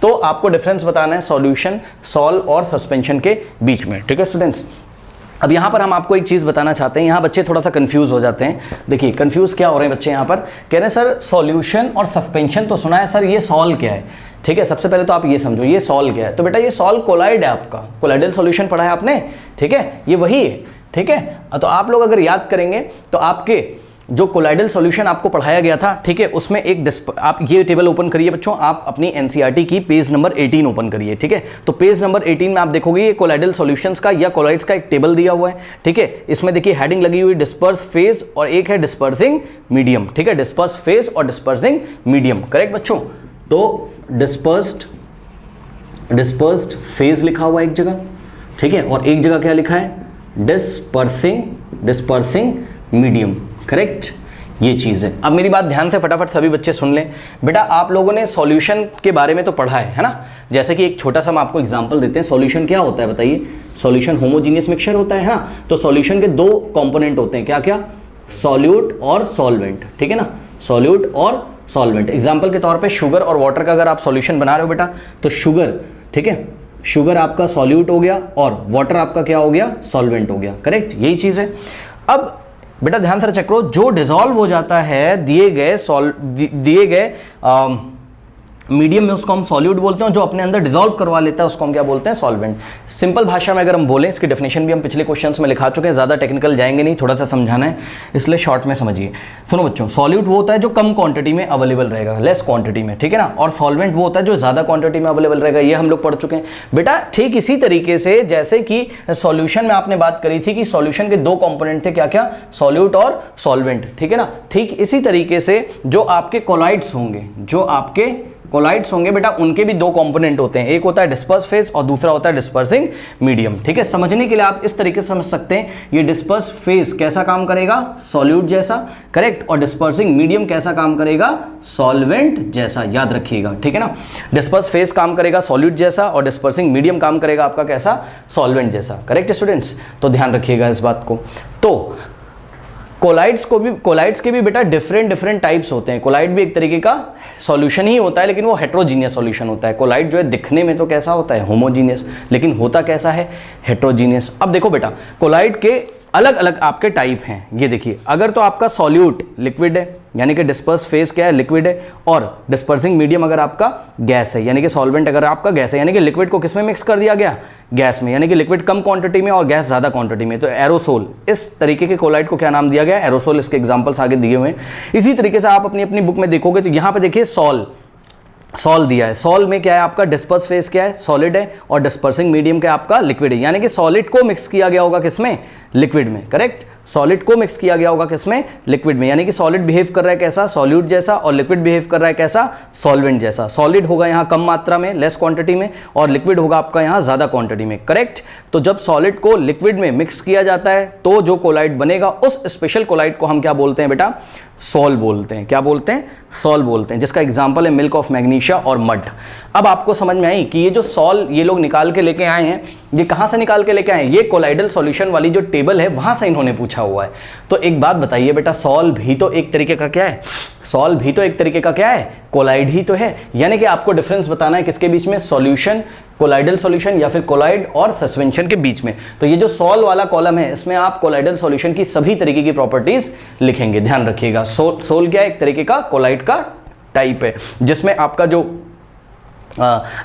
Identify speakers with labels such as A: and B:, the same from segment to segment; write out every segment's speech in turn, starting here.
A: तो आपको डिफरेंस बताना है सॉल्यूशन, सॉल और सस्पेंशन के बीच में, ठीक है स्टूडेंट्स। अब यहाँ पर हम आपको एक चीज़ बताना चाहते हैं, यहाँ बच्चे थोड़ा सा कंफ्यूज हो जाते हैं। देखिए कंफ्यूज क्या हो रहे हैं बच्चे, यहाँ पर कह रहे हैं सर सॉल्यूशन और सस्पेंशन तो सुना है सर, ये सॉल क्या है। ठीक है, सबसे पहले तो आप ये समझो ये सॉल क्या है। तो बेटा ये सॉल कोलाइड है, आपका कोलाइडल सॉल्यूशन पढ़ा है आपने, ठीक है, ये वही है, ठीक है। तो आप लोग अगर याद करेंगे तो आपके जो कोलाइडल सॉल्यूशन आपको पढ़ाया गया था, ठीक है, उसमें एक आप ये टेबल ओपन करिए बच्चों, आप अपनी एनसीईआरटी की पेज नंबर 18 ओपन करिए, ठीक है। तो पेज नंबर 18 में आप देखोगे ये कोलाइडल सॉल्यूशंस का या कोलाइड्स का एक टेबल दिया हुआ है, ठीक है। इसमें देखिए हेडिंग लगी हुई डिस्पर्स फेज और एक है डिस्पर्सिंग मीडियम, ठीक है, डिस्पर्स फेज और डिस्पर्सिंग मीडियम, करेक्ट बच्चों। तो डिस्पर्स्ड फेज लिखा हुआ है एक जगह, ठीक है, और एक जगह क्या लिखा है डिस्पर्सिंग मीडियम, करेक्ट, ये चीज़ है। अब मेरी बात ध्यान से फटाफट सभी बच्चे सुन लें। बेटा आप लोगों ने सॉल्यूशन के बारे में तो पढ़ा है ना, जैसे कि एक छोटा सा हम आपको एग्जांपल देते हैं। सॉल्यूशन क्या होता है बताइए, सॉल्यूशन होमोजीनियस मिक्सचर होता है ना। तो सॉल्यूशन के दो कंपोनेंट होते हैं, क्या क्या, सॉल्यूट और सॉल्वेंट, ठीक है ना, सॉल्यूट और सॉल्वेंट। एग्जाम्पल के तौर पे शुगर और वाटर का अगर आप सॉल्यूशन बना रहे हो बेटा, तो शुगर, ठीक है, शुगर आपका सॉल्यूट हो गया और वाटर आपका क्या हो गया, सॉल्वेंट हो गया, करेक्ट, यही चीज़ है। अब बेटा ध्यान से चेक करो, जो डिसॉल्व हो जाता है दिए गए मीडियम में उसको हम सॉल्यूट बोलते हैं, जो अपने अंदर डिसॉल्व करवा लेता है उसको हम क्या बोलते हैं, सॉल्वेंट। सिंपल भाषा में अगर हम बोलें, इसकी डेफिनेशन भी हम पिछले क्वेश्चंस में लिखा चुके हैं, ज़्यादा टेक्निकल जाएंगे नहीं, थोड़ा सा समझाना है इसलिए शॉर्ट में समझिए। सुनो बच्चों, सॉल्यूट वो होता है जो कम क्वांटिटी में अवेलेबल रहेगा, लेस क्वांटिटी में, ठीक है ना, और सॉल्वेंट वो होता है जो ज़्यादा क्वांटिटी में अवेलेबल रहेगा, ये हम लोग पढ़ चुके हैं बेटा। ठीक इसी तरीके से जैसे कि सॉल्यूशन में आपने बात करी थी कि सॉल्यूशन के दो कंपोनेंट थे, क्या क्या, सॉल्यूट और सॉल्वेंट, ठीक है ना। ठीक इसी तरीके से जो आपके कोलाइड्स होंगे बेटा, उनके भी दो कंपोनेंट होते हैं, एक होता है डिस्पर्स फेज और दूसरा होता है डिस्पर्सिंग मीडियम, ठीक है। समझने के लिए आप इस तरीके से समझ सकते हैं, ये डिस्पर्स फेज कैसा काम करेगा, सॉल्यूट जैसा, करेक्ट, और डिस्पर्सिंग मीडियम कैसा काम करेगा, सॉल्वेंट जैसा, याद रखिएगा, ठीक है ना। डिस्पर्स फेज काम करेगा सॉल्यूट जैसा और डिस्पर्सिंग मीडियम काम करेगा आपका कैसा, सॉल्वेंट जैसा, करेक्ट स्टूडेंट्स, तो ध्यान रखिएगा इस बात को। तो कोलाइड्स के भी बेटा डिफरेंट टाइप्स होते हैं। कोलाइड भी एक तरीके का सॉल्यूशन ही होता है, लेकिन वो हेट्रोजीनियस सॉल्यूशन होता है। कोलाइड जो है दिखने में तो कैसा होता है, होमोजीनियस, लेकिन होता कैसा है, हेट्रोजीनियस। अब देखो बेटा, कोलाइड के अलग अलग आपके टाइप हैं, ये देखिए। अगर तो आपका सॉल्यूट लिक्विड है, यानी कि डिस्पर्स फेज क्या है, लिक्विड है, और डिस्पर्सिंग मीडियम अगर आपका गैस है, यानी कि सॉल्वेंट अगर आपका गैस है, यानी कि लिक्विड को किस में मिक्स कर दिया गया, गैस में, यानी कि लिक्विड कम क्वांटिटी में और गैस ज़्यादा क्वांटिटी में, तो एरोसोल, इस तरीके के कोलाइड को क्या नाम दिया गया, एरोसोल। इसके एग्जाम्पल्स आगे दिए हुए हैं। इसी तरीके से आप अपनी अपनी बुक में देखोगे तो यहाँ पे देखिए सॉल दिया है। सॉल में क्या है आपका, डिस्पर्स फेज क्या है, सॉलिड है, और डिस्पर्सिंग मीडियम क्या आपका, लिक्विड है, यानी कि सॉलिड को मिक्स किया गया होगा किसमें, लिक्विड में, करेक्ट, सॉलिड को मिक्स किया गया होगा किसमें, लिक्विड में, यानी कि सॉलिड बिहेव कर रहा है कैसा, सॉल्यूट जैसा, और लिक्विड बिहेव कर रहा है कैसा, सॉल्वेंट जैसा। सॉलिड होगा यहाँ कम मात्रा में, लेस क्वांटिटी में, और लिक्विड होगा आपका यहाँ ज्यादा क्वांटिटी में, करेक्ट। तो जब सॉलिड को लिक्विड में मिक्स किया जाता है तो जो कोलाइड बनेगा, उस स्पेशल कोलाइड को हम क्या बोलते हैं बेटा, सॉल बोलते हैं। क्या बोलते हैं, सॉल बोलते हैं, जिसका एग्जाम्पल है मिल्क ऑफ मैग्नीशिया और मड। अब आपको समझ में आई कि ये जो सॉल ये लोग निकाल के लेके आए हैं, ये कहां से निकाल के लेके आए हैं, ये कोलाइडल सॉल्यूशन वाली जो टेबल है वहां से इन्होंने पूछा हुआ है। तो एक बात बताइए बेटा, सॉल भी तो एक तरीके का क्या है, सॉल भी तो एक तरीके का क्या है, कोलाइड ही तो है। यानी कि आपको डिफरेंस बताना है किसके बीच में, सॉल्यूशन, कोलाइडल सॉल्यूशन, या फिर कोलाइड और सस्पेंशन के बीच में। तो ये जो सॉल वाला कॉलम है, इसमें आप कोलाइडल सॉल्यूशन की सभी तरीके की प्रॉपर्टीज लिखेंगे, ध्यान रखिएगा। सोल क्या है, एक तरीके का कोलाइड का टाइप है, जिसमें आपका जो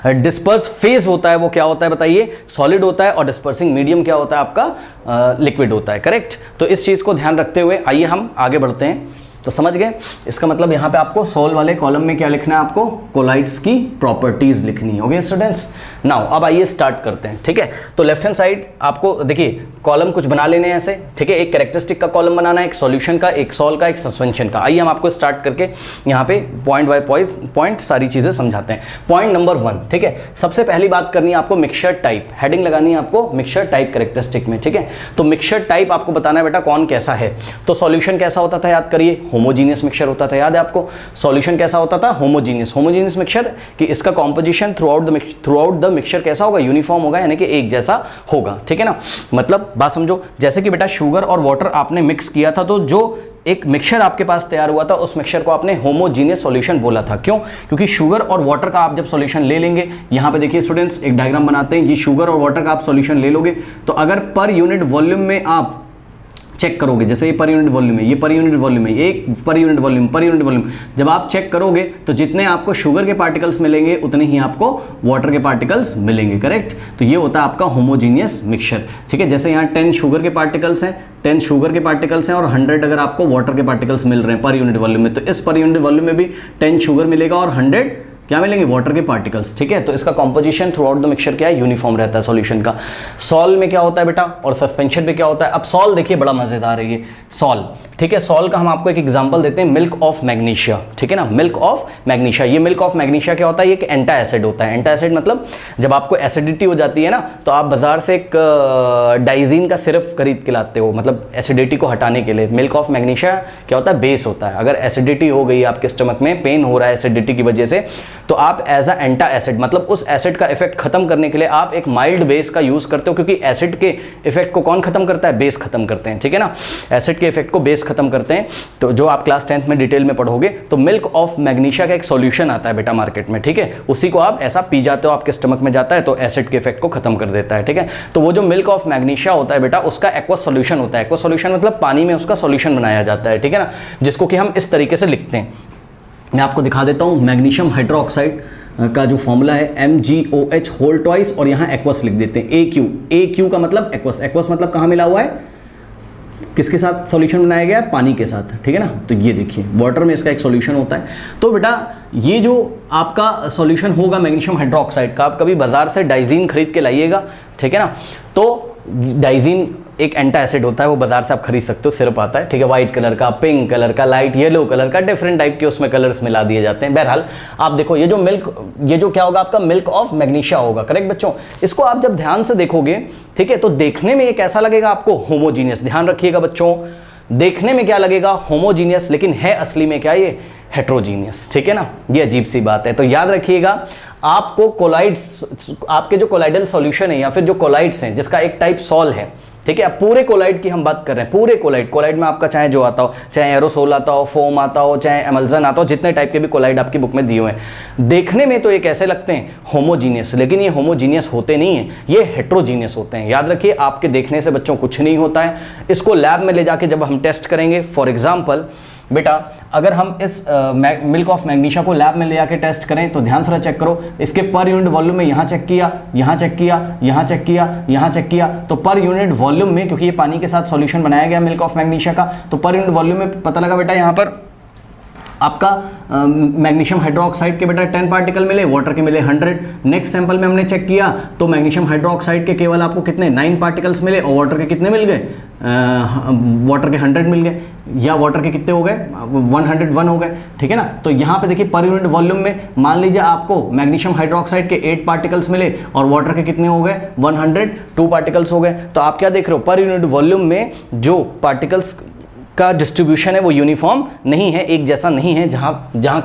A: डिस्पर्स फेज होता है वो क्या होता है बताइए, सॉलिड होता है, और डिस्पर्सिंग मीडियम क्या होता है आपका, लिक्विड होता है, करेक्ट। तो इस चीज को ध्यान रखते हुए आइए हम आगे बढ़ते हैं। तो समझ गए, इसका मतलब यहाँ पे आपको सॉल वाले कॉलम में क्या लिखना है, आपको कोलाइड्स की प्रॉपर्टीज लिखनी है। ओके स्टूडेंट्स, नाउ अब आइए स्टार्ट करते हैं, ठीक है। तो लेफ्ट हैंड साइड आपको देखिए कॉलम कुछ बना लेने हैं ऐसे, ठीक है। एक कैरेक्टरिस्टिक का कॉलम बनाना है, एक सॉल्यूशन का, एक सॉल का, एक सस्पेंशन का। आइए हम आपको स्टार्ट करके यहाँ पे पॉइंट बाय पॉइंट सारी चीजें समझाते हैं। पॉइंट नंबर 1, ठीक है, सबसे पहली बात करनी है आपको मिक्सचर टाइप, हेडिंग लगानी है आपको मिक्सचर टाइप कैरेक्टरिस्टिक में, ठीक है। तो मिक्सचर टाइप आपको बताना है बेटा कौन कैसा है। तो सॉल्यूशन कैसा होता था, याद करिए, होमोजीनियस मिक्सचर होता था, याद है आपको। सॉल्यूशन कैसा होता था, होमोजीनियस मिक्सचर, कि इसका composition through out the mixture कैसा होगा, यूनिफॉर्म होगा, यानी कि एक जैसा होगा, ठीक है ना। मतलब बात समझो, जैसे कि बेटा शुगर और वाटर आपने मिक्स किया था, तो जो एक मिक्सचर आपके पास तैयार हुआ था, उस मिक्सचर को आपने होमोजीनियस सॉल्यूशन बोला था। क्यों? क्योंकि शुगर और वाटर का आप जब सॉल्यूशन ले लेंगे, यहाँ पे देखिए स्टूडेंट्स एक डायग्राम बनाते हैं, ये शुगर और वाटर का आप सॉल्यूशन ले लोगे तो अगर पर यूनिट वॉल्यूम में आप चेक करोगे, जैसे ये पर यूनिट वॉल्यूम है, ये पर यूनिट वॉल्यूम है, ये पर यूनिट वॉल्यूम, जब आप चेक करोगे तो जितने आपको शुगर के पार्टिकल्स मिलेंगे उतने ही आपको वाटर के पार्टिकल्स मिलेंगे, करेक्ट। तो ये होता है आपका होमोजीनियस मिक्सचर, ठीक है। जैसे यहाँ 10 शुगर के पार्टिकल्स हैं, 10 शुगर के पार्टिकल्स हैं और 100 अगर आपको वाटर के पार्टिकल्स मिल रहे हैं पर यूनिट वॉल्यूम में, तो इस पर यूनिट वॉल्यूम में भी 10 शुगर मिलेगा और 100 क्या मिलेंगे? वाटर के पार्टिकल्स, ठीक है। तो इसका composition through out the mixture क्या है? यूनिफॉर्म रहता है सॉल्यूशन का। सॉल में क्या होता है बेटा और सस्पेंशन में क्या होता है? अब सॉल देखिए बड़ा मजेदार है ये सॉल, ठीक है। सॉल का हम आपको एक एग्जांपल देते हैं, मिल्क ऑफ मैग्नीशिया, ठीक है ना। मिल्क ऑफ मैग्नीशिया, ये मिल्क ऑफ मैग्नीशिया क्या होता है? ये एक एंटा एसिड होता है। एंटा एसिड मतलब जब आपको एसिडिटी हो जाती है ना तो आप बाजार से एक डाइजीन का सिरप खरीद के लाते हो, मतलब एसिडिटी को हटाने के लिए। मिल्क ऑफ मैग्नीशिया क्या होता है? बेस होता है। अगर एसिडिटी हो गई आपके स्टमक में, पेन हो रहा है एसिडिटी की वजह से, तो आप एज अ एंटा एसिड मतलब उस एसिड का इफेक्ट खत्म करने के लिए आप एक माइल्ड बेस का यूज करते हो, क्योंकि एसिड के इफेक्ट को कौन खत्म करता है? बेस खत्म करते हैं, ठीक है ना। एसिड के इफेक्ट को बेस खत्म करते हैं, तो जो आप क्लास 10th में डिटेल में पढ़ोगे तो मिल्क ऑफ मैग्नीशिया का एक सॉल्यूशन आता है बेटा मार्केट में, ठीक है। उसी को आप ऐसा पी जाते हो, आपके स्टमक में जाता है तो एसिड के इफेक्ट को खत्म कर देता है, ठीक है। तो वो जो मिल्क ऑफ मैग्नीशिया होता है बेटा, उसका एक्वस सॉल्यूशन होता है। एक्वस सॉल्यूशन मतलब पानी में उसका सॉल्यूशन बनाया जाता है, ठीक है ना, जिसको कि हम इस तरीके से लिखते हैं। मैं आपको दिखा देता हूँ। मैग्नीशियम हाइड्रोक्साइड का जो फॉर्मूला है MgOH होल ट्वाइस और यहाँ एक्वस लिख देते हैं AQ का मतलब एक्वस। एक्वस मतलब कहाँ मिला हुआ है? किसके साथ सॉल्यूशन बनाया गया है? पानी के साथ, ठीक है ना। तो ये देखिए वाटर में इसका एक सॉल्यूशन होता है। तो बेटा ये जो आपका सॉल्यूशन होगा मैग्नीशियम हाइड्रोक्साइड का, आप कभी बाजार से डाइजीन खरीद के लाइएगा, ठीक है ना। तो डाइजीन एक एंटा एसिड होता है, वो बाजार से आप खरीद सकते हो, सिरप आता है, ठीक है। व्हाइट कलर का, पिंक कलर का, लाइट येलो कलर का, डिफरेंट टाइप के उसमें कलर्स मिला दिए जाते हैं। बहरहाल आप देखो ये जो क्या होगा आपका मिल्क ऑफ मैग्नीशिया होगा, करेक्ट बच्चों। इसको आप जब ध्यान से देखोगे, ठीक है, तो देखने में ये कैसा लगेगा आपको? होमोजीनियस। ध्यान रखिएगा बच्चों, देखने में क्या लगेगा? होमोजीनियस, लेकिन है असली में क्या? ये हेट्रोजीनियस, ठीक है ना। ये अजीब सी बात है। तो याद रखिएगा आपको कोलाइड्स, आपके जो कोलाइडल सॉल्यूशन है या फिर जो कोलाइड्स हैं जिसका एक टाइप सॉल है, ठीक है। अब पूरे कोलाइड की हम बात कर रहे हैं, पूरे कोलाइड में आपका चाहे जो आता हो, चाहे एरोसोल आता हो, फोम आता हो, चाहे एमल्जन आता हो, जितने टाइप के भी कोलाइड आपकी बुक में दिए हुए हैं, देखने में तो ये कैसे लगते हैं? होमोजीनियस, लेकिन ये होमोजीनियस होते नहीं हैं, ये हेट्रोजीनियस होते हैं। याद रखिए आपके देखने से बच्चों कुछ नहीं होता है। इसको लैब में ले जाके जब हम टेस्ट करेंगे, फॉर एग्जाम्पल बेटा अगर हम इस मिल्क ऑफ मैग्नीशिया को लैब में ले आके टेस्ट करें तो ध्यान से चेक करो, इसके पर यूनिट वॉल्यूम में यहाँ चेक किया, यहाँ चेक किया, यहाँ चेक किया, यहाँ चेक किया, तो पर यूनिट वॉल्यूम में, क्योंकि ये पानी के साथ सॉल्यूशन बनाया गया मिल्क ऑफ मैग्नीशिया का, तो पर यूनिट वॉल्यूम में पता लगा बेटा यहाँ पर आपका मैग्नीशियम हाइड्रोक्साइड के बेटा 10 पार्टिकल मिले, वाटर के मिले 100। नेक्स्ट सैंपल में हमने चेक किया तो मैग्नीशियम हाइड्रोक्साइड के केवल आपको कितने 9 पार्टिकल्स मिले और वाटर के कितने मिल गए? वाटर के 100 मिल गए, या वाटर के कितने हो गए? 101 हो गए, ठीक है ना। तो यहाँ पे देखिए पर यूनिट वॉल्यूम में मान लीजिए आपको मैग्नीशियम हाइड्रोक्साइड के 8 पार्टिकल्स मिले और वाटर के कितने हो गए? 102 पार्टिकल्स हो गए। तो आप क्या देख रहे हो? पर यूनिट वॉल्यूम में जो पार्टिकल्स का डिस्ट्रीब्यूशन है वो यूनिफॉर्म नहीं है, एक जैसा नहीं है, जहाँ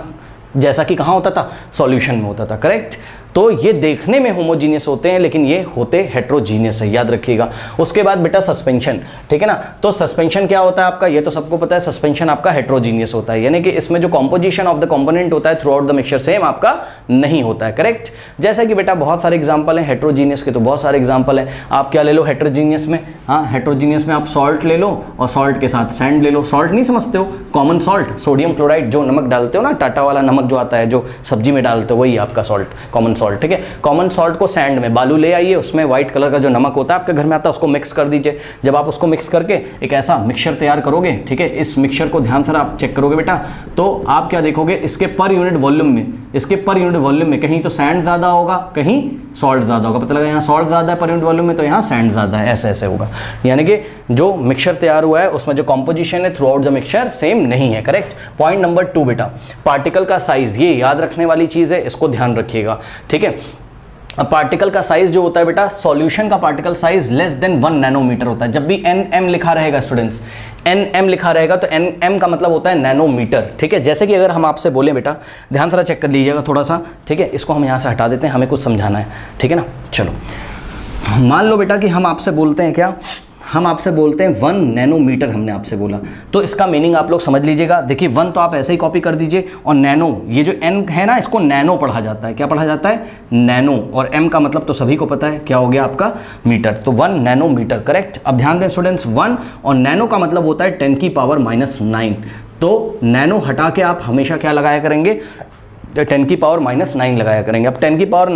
A: जैसा कि कहाँ होता था? सॉल्यूशन में होता था, करेक्ट। तो ये देखने में होमोजीनियस होते हैं लेकिन ये होते हेट्रोजीनियस है, याद रखिएगा। उसके बाद बेटा सस्पेंशन, ठीक है ना। तो सस्पेंशन क्या होता है आपका? ये तो सबको पता है, सस्पेंशन आपका हेट्रोजीनियस होता है, यानी कि इसमें जो कॉम्पोजिशन ऑफ द कंपोनेंट होता है through out the mixture same आपका नहीं होता है, करेक्ट। जैसे कि बेटा बहुत सारे एग्जाम्पल हैं हेट्रोजीनियस के, तो बहुत सारे एग्जाम्पल हैं। आप क्या ले लो हेट्रोजीनियस में? हाँ, हेट्रोजीनियस में आप सॉल्ट ले लो और सॉल्ट के साथ सैंड ले लो। सॉल्ट नहीं समझते हो? कॉमन सॉल्ट, सोडियम क्लोराइड, जो नमक डालते हो ना, टाटा वाला नमक जो आता है जो सब्जी में डालते हो, वही आपका सॉल्ट, कॉमन सॉल्ट, ठीक है। कॉमन सॉल्ट को सैंड में, बालू ले आइए, उसमें व्हाइट कलर का जो नमक होता है आपके घर में आता है उसको मिक्स कर दीजिए। जब आप उसको मिक्स करके एक ऐसा मिक्सचर तैयार करोगे, ठीक है, इस मिक्सचर को ध्यान से आप चेक करोगे बेटा, तो आप क्या देखोगे? इसके पर यूनिट वॉल्यूम में कहीं तो सैंड ज़्यादा होगा, कहीं सॉल्ट ज़्यादा होगा। पता लगा यहाँ सॉल्ट ज़्यादा है पर यूनिट वॉल्यूम में, तो यहाँ सैंड ज़्यादा है, ऐसे ऐसे होगा। यानी कि जो मिक्सचर तैयार हुआ है उसमें जो कॉम्पोजिशन है through out the mixture same नहीं है, करेक्ट। पॉइंट नंबर 2 बेटा, पार्टिकल का साइज, ये याद रखने वाली चीज़ है, इसको ध्यान रखिएगा, ठीक है। पार्टिकल का साइज जो होता है बेटा, सॉल्यूशन का particle size less than 1 nanometre होता है। जब भी nm लिखा रहेगा स्टूडेंट्स, nm लिखा रहेगा तो nm का मतलब होता है नैनोमीटर, ठीक है। जैसे कि अगर हम आपसे बोले बेटा, ध्यान से चेक कर लीजिएगा थोड़ा सा, ठीक है, इसको हम यहाँ से हटा देते हैं, हमें कुछ समझाना है, ठीक है ना। चलो मान लो बेटा कि हम आपसे बोलते हैं क्या, हम आपसे बोलते हैं 1 नैनोमीटर, हमने आपसे बोला, तो इसका मीनिंग आप लोग समझ लीजिएगा। देखिए 1 तो आप ऐसे ही कॉपी कर दीजिए, और नैनो, ये जो n है ना, इसको नैनो पढ़ा जाता है। क्या पढ़ा जाता है? नैनो। और m का मतलब तो सभी को पता है, क्या हो गया आपका? मीटर। तो 1 नैनोमीटर, करेक्ट। अब ध्यान दें स्टूडेंट्स, 1 और नैनो का मतलब होता है 10 की पावर -9। तो नैनो हटा के आप हमेशा क्या लगाया करेंगे? 10 की पावर -9 लगाया करेंगे। अब 10 की पावर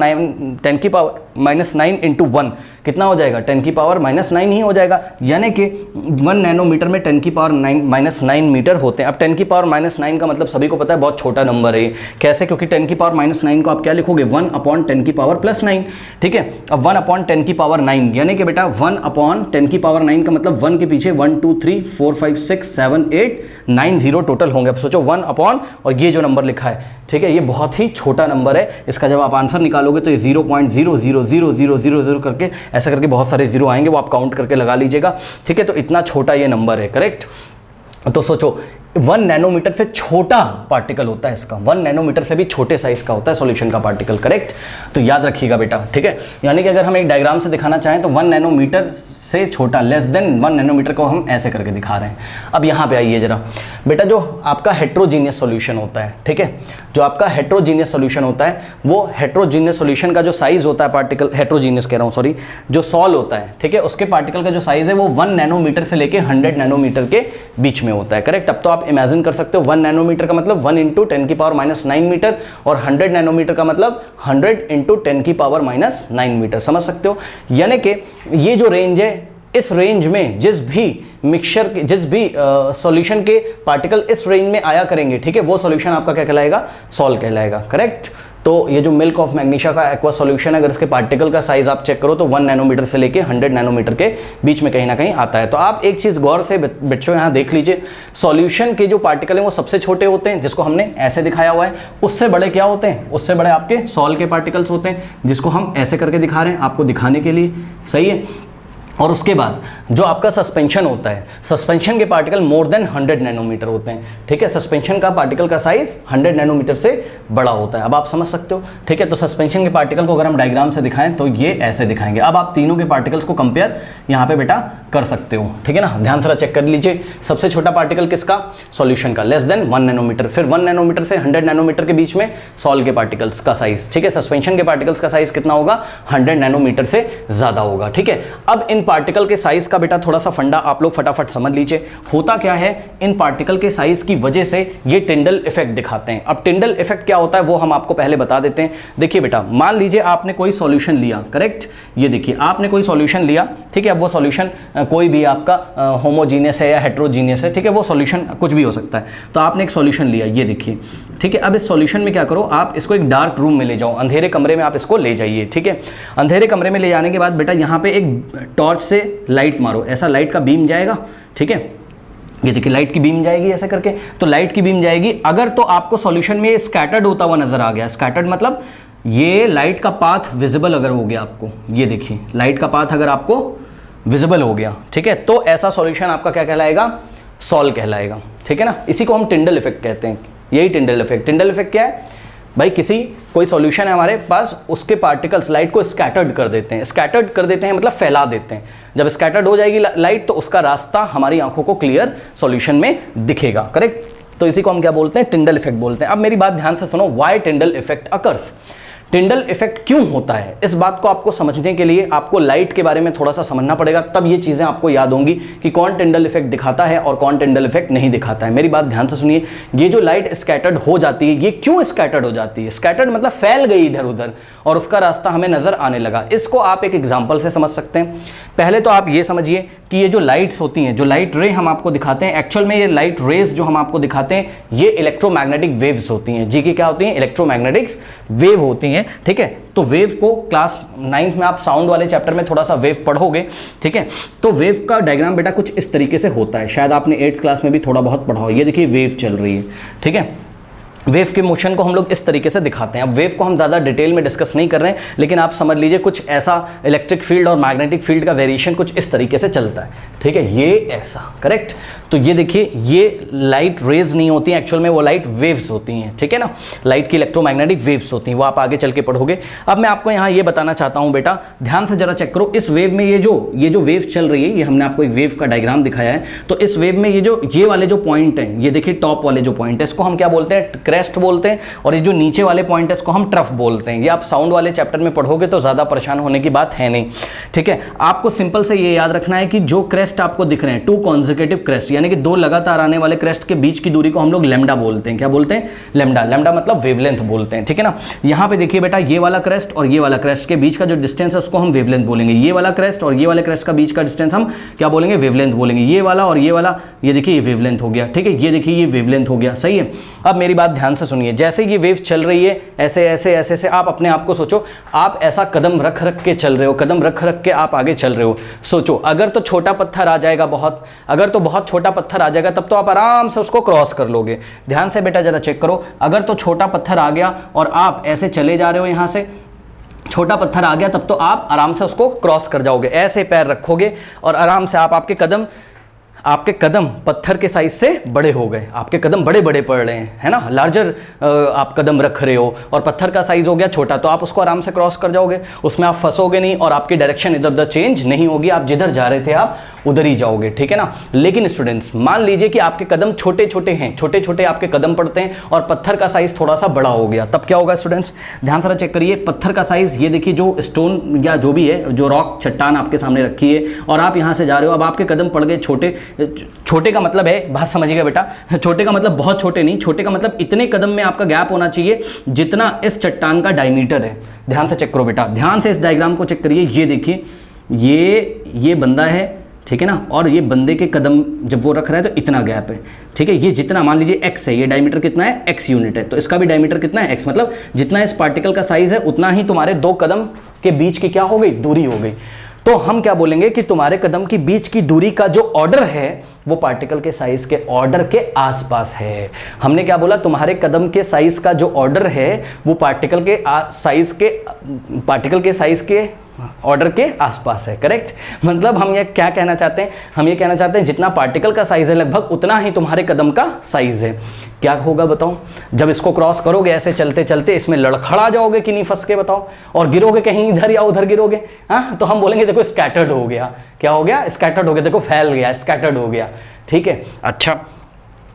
A: -9 इंटू 1 कितना हो जाएगा? 10 की पावर -9 ही हो जाएगा, यानी कि 1 नैनोमीटर में 10 की पावर -9 मीटर होते हैं। अब 10 की पावर -9 का मतलब सभी को पता है बहुत छोटा नंबर है। कैसे? क्योंकि 10 की पावर -9 को आप क्या लिखोगे? 1/10 की पावर +9, ठीक है। अब 1/10 की पावर 9, यानी कि बेटा 1/10 की पावर 9 का मतलब 1 के पीछे 1 2 3 4 5 6 7 8 9 0 टोटल होंगे। अब सोचो 1 अपॉन और ये जो नंबर लिखा है, ठीक है, ये बहुत ही छोटा नंबर है। इसका जब आप आंसर निकालोगे तो ये 0.00000 करके ऐसा करके बहुत सारे जीरो आएंगे, वो आप काउंट करके लगा लीजिएगा, ठीक है। तो इतना छोटा ये नंबर है, करेक्ट। तो सोचो 1 नैनोमीटर से छोटा पार्टिकल होता है इसका, 1 नैनोमीटर से भी छोटे साइज का होता है सॉल्यूशन का पार्टिकल, करेक्ट। तो याद रखिएगा बेटा, ठीक है। यानी कि अगर हम एक डायग्राम से दिखाना चाहें तो 1 नैनोमीटर से छोटा, लेस देन 1 नैनोमीटर को हम ऐसे करके दिखा रहे हैं। अब यहाँ पे आइए जरा बेटा, जो आपका हेट्रोजीनियस सॉल्यूशन होता है, ठीक है, जो आपका हेट्रोजीनियस सॉल्यूशन होता है, वो हेट्रोजीनियस सॉल्यूशन का जो साइज होता है पार्टिकल, हेट्रोजीनियस कह रहा हूँ सॉरी, जो सॉल होता है, ठीक है, उसके पार्टिकल का जो साइज है वो 1 नैनोमीटर से लेके 100 नैनोमीटर के बीच में होता है, करेक्ट। अब तो आप इमेजिन कर सकते हो 1 नैनोमीटर का मतलब 1 × 10 की पावर -9 मीटर, और 100 नैनोमीटर का मतलब 100 × 10 की पावर -9 मीटर, समझ सकते हो। यानी कि ये जो रेंज है, इस रेंज में जिस भी मिक्सचर के, जिस भी सॉल्यूशन के पार्टिकल इस रेंज में आया करेंगे, ठीक है, वो सॉल्यूशन आपका क्या कहलाएगा? सॉल कहलाएगा, करेक्ट। तो ये जो मिल्क ऑफ मैग्नीशिया का एक्वा सॉल्यूशन है, अगर इसके पार्टिकल का साइज आप चेक करो तो 1 नैनोमीटर से लेके 100 नैनोमीटर के बीच में कहीं ना कहीं आता है। तो आप एक चीज़ गौर से बच्चों यहाँ देख लीजिए, सॉल्यूशन के जो पार्टिकल हैं वो सबसे छोटे होते हैं, जिसको हमने ऐसे दिखाया हुआ है। उससे बड़े क्या होते हैं? उससे बड़े आपके सॉल के पार्टिकल्स होते हैं, जिसको हम ऐसे करके दिखा रहे हैं आपको दिखाने के लिए, सही है। और उसके बाद जो आपका सस्पेंशन होता है, सस्पेंशन के पार्टिकल मोर देन 100 नैनोमीटर होते हैं, ठीक है। सस्पेंशन का पार्टिकल का साइज 100 नैनोमीटर से बड़ा होता है। अब आप समझ सकते हो, ठीक है। तो सस्पेंशन के पार्टिकल को अगर हम डायग्राम से दिखाएं तो ये ऐसे दिखाएंगे। अब आप तीनों के पार्टिकल्स को कंपेयर यहाँ पे बेटा कर सकते हो, ठीक है ना। ध्यान से चेक कर लीजिए, सबसे छोटा पार्टिकल किसका? सॉल्यूशन का, लेस देन 1 नैनोमीटर। फिर 1 नैनोमीटर से 100 नैनोमीटर के बीच में सॉल के पार्टिकल्स का साइज, ठीक है। सस्पेंशन के पार्टिकल्स का साइज कितना होगा? 100 नैनोमीटर से ज़्यादा होगा, ठीक है। अब इन पार्टिकल के साइज का बेटा थोड़ा सा फंडा आप लोग फटाफट समझ लीजिए। होता क्या है, इन पार्टिकल के साइज की वजह से ये टिंडल इफेक्ट दिखाते हैं। अब टिंडल इफेक्ट क्या होता है वो हम आपको पहले बता देते हैं। देखिए बेटा, मान लीजिए आपने कोई सॉल्यूशन लिया, करेक्ट, ये देखिए आपने कोई सॉल्यूशन लिया, ठीक है। अब वो सॉल्यूशन कोई भी आपका होमोजीनियस है या हेट्रोजीनियस है, ठीक है, वो सॉल्यूशन कुछ भी हो सकता है। तो आपने एक सॉल्यूशन लिया, ये देखिए, ठीक है। अब इस सॉल्यूशन में क्या करो, आप इसको एक डार्क रूम में ले जाओ, अंधेरे कमरे में आप इसको ले जाइए, ठीक है। अंधेरे कमरे में ले जाने के बाद बेटा यहाँ पे एक टॉर्च से लाइट मारो, ऐसा लाइट का बीम जाएगा, ठीक है। ये देखिए लाइट की बीम जाएगी ऐसे करके, तो लाइट की बीम जाएगी। अगर तो आपको सॉल्यूशन में स्कैटर्ड होता हुआ नजर आ गया, स्कैटर्ड मतलब ये लाइट का पाथ विजिबल अगर हो गया आपको, ये देखिए लाइट का पाथ अगर आपको विजिबल हो गया, ठीक है, तो ऐसा सॉल्यूशन आपका क्या कहलाएगा? सॉल कहलाएगा, ठीक है ना। इसी को हम टिंडल इफेक्ट कहते हैं, यही टिंडल इफेक्ट। टिंडल इफेक्ट क्या है भाई? कोई सॉल्यूशन है हमारे पास, उसके पार्टिकल्स लाइट को स्कैटर्ड कर देते हैं। स्कैटर्ड कर देते हैं मतलब फैला देते हैं। जब स्कैटर्ड हो जाएगी लाइट तो उसका रास्ता हमारी आंखों को क्लियर सॉल्यूशन में दिखेगा, करेक्ट। तो इसी को हम क्या बोलते हैं? टिंडल इफेक्ट बोलते हैं। अब मेरी बात ध्यान से सुनो, why Tyndall effect occurs? Tyndall effect क्यों होता है, इस बात को आपको समझने के लिए आपको लाइट के बारे में थोड़ा सा समझना पड़ेगा, तब ये चीज़ें आपको याद होंगी कि कौन टिंडल इफेक्ट दिखाता है और कौन टिंडल इफेक्ट नहीं दिखाता है। मेरी बात ध्यान से सुनिए, ये जो लाइट स्कैटर्ड हो जाती है, ये क्यों स्कैटर्ड हो जाती है? स्कैटर्ड मतलब फैल गई इधर उधर और उसका रास्ता हमें नजर आने लगा। इसको आप एक एग्जाम्पल से समझ सकते हैं। पहले तो आप ये समझिए कि ये जो लाइट्स होती हैं, जो लाइट रे हम आपको दिखाते हैं, एक्चुअल में ये लाइट रेज जो हम आपको दिखाते हैं ये इलेक्ट्रोमैग्नेटिक वेव्स होती हैं। जी की क्या होती हैं? इलेक्ट्रोमैग्नेटिक्स वेव होती हैं, ठीक है। तो वेव को क्लास 9th में आप साउंड वाले चैप्टर में थोड़ा सा वेव पढ़ोगे, ठीक है। तो वेव का डायग्राम बेटा कुछ इस तरीके से होता है, शायद आपने 8th क्लास में भी थोड़ा बहुत पढ़ा हो। ये देखिए वेव चल रही है, ठीक है। वेव के मोशन को हम लोग इस तरीके से दिखाते हैं। अब वेव को हम ज़्यादा डिटेल में डिस्कस नहीं कर रहे हैं, लेकिन आप समझ लीजिए कुछ ऐसा इलेक्ट्रिक फील्ड और मैग्नेटिक फील्ड का वेरिएशन कुछ इस तरीके से चलता है, ठीक है, ये ऐसा, करेक्ट। तो ये देखिए, ये लाइट रेज नहीं होती हैं, एक्चुअल में वो लाइट वेव्स होती हैं, ठीक है ना, लाइट की इलेक्ट्रोमैग्नेटिक वेव्स होती हैं, वो आप आगे चल के पढ़ोगे। अब मैं आपको यहाँ ये बताना चाहता हूँ बेटा, ध्यान से जरा चेक करो, इस वेव में ये जो वेव चल रही है, ये हमने आपको एक वेव का डायग्राम दिखाया है, तो इस वेव में ये वाले जो पॉइंट हैं, ये देखिए टॉप वाले जो पॉइंट है, इसको हम क्या बोलते हैं, क्रेस्ट बोलते हैं, और ये जो नीचे वाले पॉइंट है इसको हम ट्रफ बोलते हैं। ये आप साउंड वाले चैप्टर में पढ़ोगे तो ज़्यादा परेशान होने की बात है नहीं, ठीक है। आपको सिंपल से ये याद रखना है कि जो क्रेस्ट आपको दिख रहे हैं, 2 कॉन्जिक्यूटिव क्रेस्ट, यानी कि 2 लगातार आने वाले क्रेस्ट के बीच की दूरी को हम लोग लैम्डा बोलते हैं। क्या बोलते हैं? लैम्डा। लैम्डा मतलब वेवलेंथ बोलते हैं, ठीक है ना। यहाँ पे देखिए बेटा, ये वाला क्रेस्ट और ये वाला क्रेस्ट के बीच का जो डिस्टेंस है उसको हम वेवलेंथ बोलेंगे। ये वाला क्रेस्ट और ये वाले क्रेस्ट का बीच का डिस्टेंस हम क्या बोलेंगे? वेवलेंथ बोलेंगे। ये वाला और ये वाला, ये देखिए ये वेवलेंथ हो गया, ठीक है। ये देखिए ये वेवलेंथ हो गया, सही है। अब मेरी बात ध्यान से सुनिए, जैसे ये वेव चल रही है ऐसे ऐसे ऐसे ऐसे, आप अपने आप को सोचो, आप ऐसा कदम रख रख के चल रहे हो, कदम रख रख के आप आगे चल रहे हो। सोचो अगर तो छोटा पत्थर आ जाएगा, अगर तो बहुत छोटा पत्थर आ जाएगा तब तो आप आराम से उसको क्रॉस कर लोगे। ध्यान से बेटा जरा चेक करो, अगर तो छोटा पत्थर आ गया और आप ऐसे चले जा रहे हो, यहाँ से छोटा पत्थर आ गया, तब तो आप आराम से उसको क्रॉस कर जाओगे। ऐसे पैर रखोगे और आराम से आपके कदम पत्थर के साइज से बड़े हो गए, आपके कदम बड़े बड़े पड़ रहे हैं, है ना, लार्जर आप कदम रख रहे हो, और पत्थर का साइज हो गया छोटा, तो आप उसको आराम से क्रॉस कर जाओगे, उसमें आप फंसोगे नहीं और आपकी डायरेक्शन इधर उधर चेंज नहीं होगी, आप जिधर जा रहे थे आप उधर ही जाओगे, ठीक है ना। लेकिन स्टूडेंट्स, मान लीजिए कि आपके कदम छोटे छोटे हैं, छोटे छोटे आपके कदम पड़ते हैं और पत्थर का साइज थोड़ा सा बड़ा हो गया, तब क्या होगा स्टूडेंट्स? ध्यान से चेक करिए, पत्थर का साइज, ये देखिए जो स्टोन या जो भी है, जो रॉक चट्टान आपके सामने रखी है और आप यहाँ से जा रहे हो, अब आपके कदम पड़ गए छोटे। छोटे का मतलब है, बात समझिएगा बेटा, छोटे का मतलब बहुत छोटे नहीं, छोटे का मतलब इतने कदम में आपका गैप होना चाहिए जितना इस चट्टान का डायमीटर है। ध्यान से चेक करो बेटा, ध्यान से इस डायग्राम को चेक करिए। ये देखिए, ये बंदा है, ठीक है ना, और ये बंदे के कदम जब वो रख रहा है तो इतना गैप है, ठीक है। ये जितना मान लीजिए x है, ये डायमीटर कितना है? x यूनिट है, तो इसका भी डायमीटर कितना है? x, मतलब जितना इस पार्टिकल का साइज है उतना ही तुम्हारे 2 कदम के बीच की क्या हो गई? दूरी हो गई। तो हम क्या बोलेंगे कि तुम्हारे कदम के बीच की दूरी का जो ऑर्डर है वो पार्टिकल के साइज के ऑर्डर के आसपास है। हमने क्या बोला? तुम्हारे कदम के साइज का जो ऑर्डर है वो पार्टिकल के साइज के ऑर्डर के आसपास है, करेक्ट। मतलब हम ये क्या कहना चाहते हैं? हम ये कहना चाहते हैं जितना पार्टिकल का साइज है लगभग उतना ही तुम्हारे कदम का साइज है। क्या होगा बताओ? जब इसको क्रॉस करोगे ऐसे चलते चलते, इसमें लड़खड़ा जाओगे कि नहीं फंस के, बताओ, और गिरोगे कहीं इधर या उधर गिरोगे, हाँ, तो हम बोलेंगे देखो स्कैटर्ड हो गया। क्या हो गया? स्कैटर्ड हो गया, देखो फैल गया, स्कैटर्ड हो गया, ठीक है। अच्छा,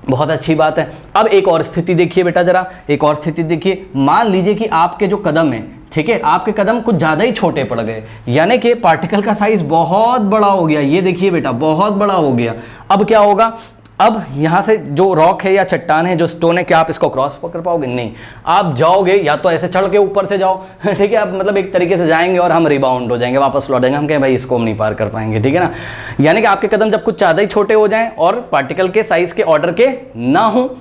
A: बहुत अच्छी बात है। अब एक और स्थिति देखिए बेटा, जरा एक और स्थिति देखिए। मान लीजिए कि आपके जो कदम है, ठीक है, आपके कदम कुछ ज़्यादा ही छोटे पड़ गए, यानी कि पार्टिकल का साइज बहुत बड़ा हो गया। ये देखिए बेटा, बहुत बड़ा हो गया। अब क्या होगा? अब यहाँ से जो रॉक है या चट्टान है, जो स्टोन है, क्या आप इसको क्रॉस कर पाओगे? नहीं। आप जाओगे या तो ऐसे चढ़ के ऊपर से जाओ, ठीक है, आप मतलब एक तरीके से जाएंगे और हम रिबाउंड हो जाएंगे, वापस लौट जाएंगे, हम कहें भाई इसको हम नहीं पार कर पाएंगे, ठीक है ना। यानी कि आपके कदम जब कुछ ज़्यादा ही छोटे हो जाएं और पार्टिकल के साइज के ऑर्डर के ना हो